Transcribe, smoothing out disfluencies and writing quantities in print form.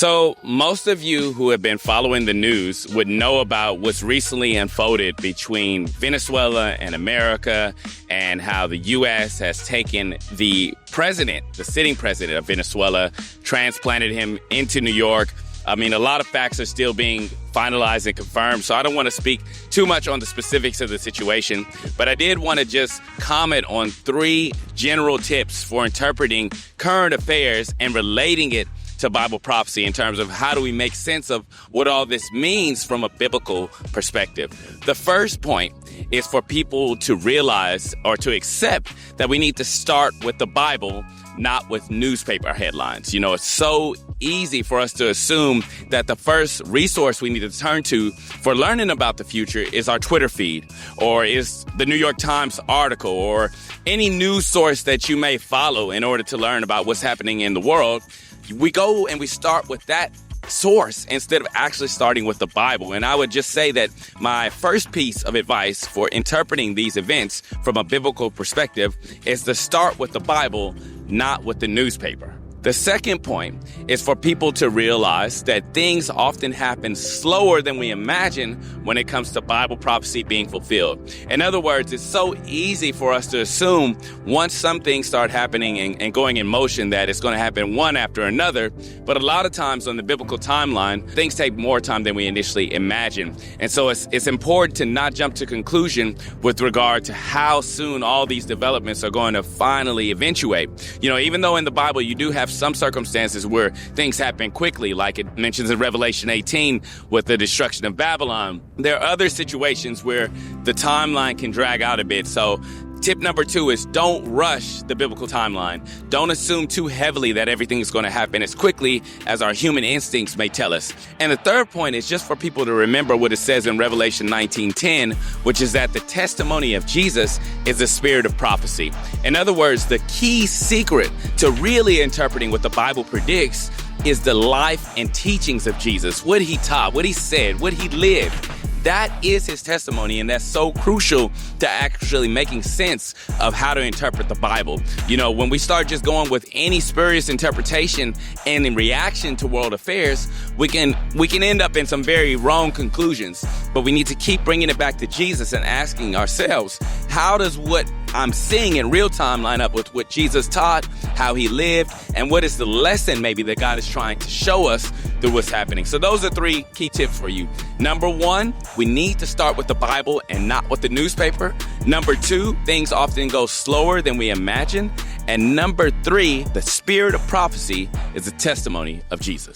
So most of you who have been following the news would know about what's recently unfolded between Venezuela and America and how the U.S. has taken the sitting president of Venezuela, transplanted him into New York. I mean, a lot of facts are still being finalized and confirmed, so I don't want to speak too much on the specifics of the situation, but I did want to just comment on 3 general tips for interpreting current affairs and relating it to Bible prophecy in terms of how do we make sense of what all this means from a biblical perspective. The first point is for people to realize or to accept that we need to start with the Bible, not with newspaper headlines. You know, it's so easy for us to assume that the first resource we need to turn to for learning about the future is our Twitter feed, or is the New York Times article, or any news source that you may follow in order to learn about what's happening in the world. We go and we start with that source instead of actually starting with the Bible. And I would just say that my first piece of advice for interpreting these events from a biblical perspective is to start with the Bible, not with the newspaper. The second point is for people to realize that things often happen slower than we imagine when it comes to Bible prophecy being fulfilled. In other words, it's so easy for us to assume once some things start happening and going in motion that it's going to happen one after another. But a lot of times on the biblical timeline, things take more time than we initially imagine. And so it's important to not jump to conclusion with regard to how soon all these developments are going to finally eventuate. You know, even though in the Bible you do have some circumstances where things happen quickly, like it mentions in Revelation 18 with the destruction of Babylon, there are other situations where the timeline can drag out a bit. So tip number 2 is don't rush the biblical timeline. Don't assume too heavily that everything is going to happen as quickly as our human instincts may tell us. And the third point is just for people to remember what it says in Revelation 19:10, which is that the testimony of Jesus is the spirit of prophecy. In other words, the key secret to really interpreting what the Bible predicts is the life and teachings of Jesus, what he taught, what he said, what he lived. That is his testimony, and that's so crucial to actually making sense of how to interpret the Bible. You know, when we start just going with any spurious interpretation and in reaction to world affairs, we can end up in some very wrong conclusions. But we need to keep bringing it back to Jesus and asking ourselves, how does what I'm seeing in real time line up with what Jesus taught, how he lived, and what is the lesson maybe that God is trying to show us through what's happening? So those are 3 key tips for you. Number 1, we need to start with the Bible and not with the newspaper. Number 2, things often go slower than we imagine. And number 3, the spirit of prophecy is a testimony of Jesus.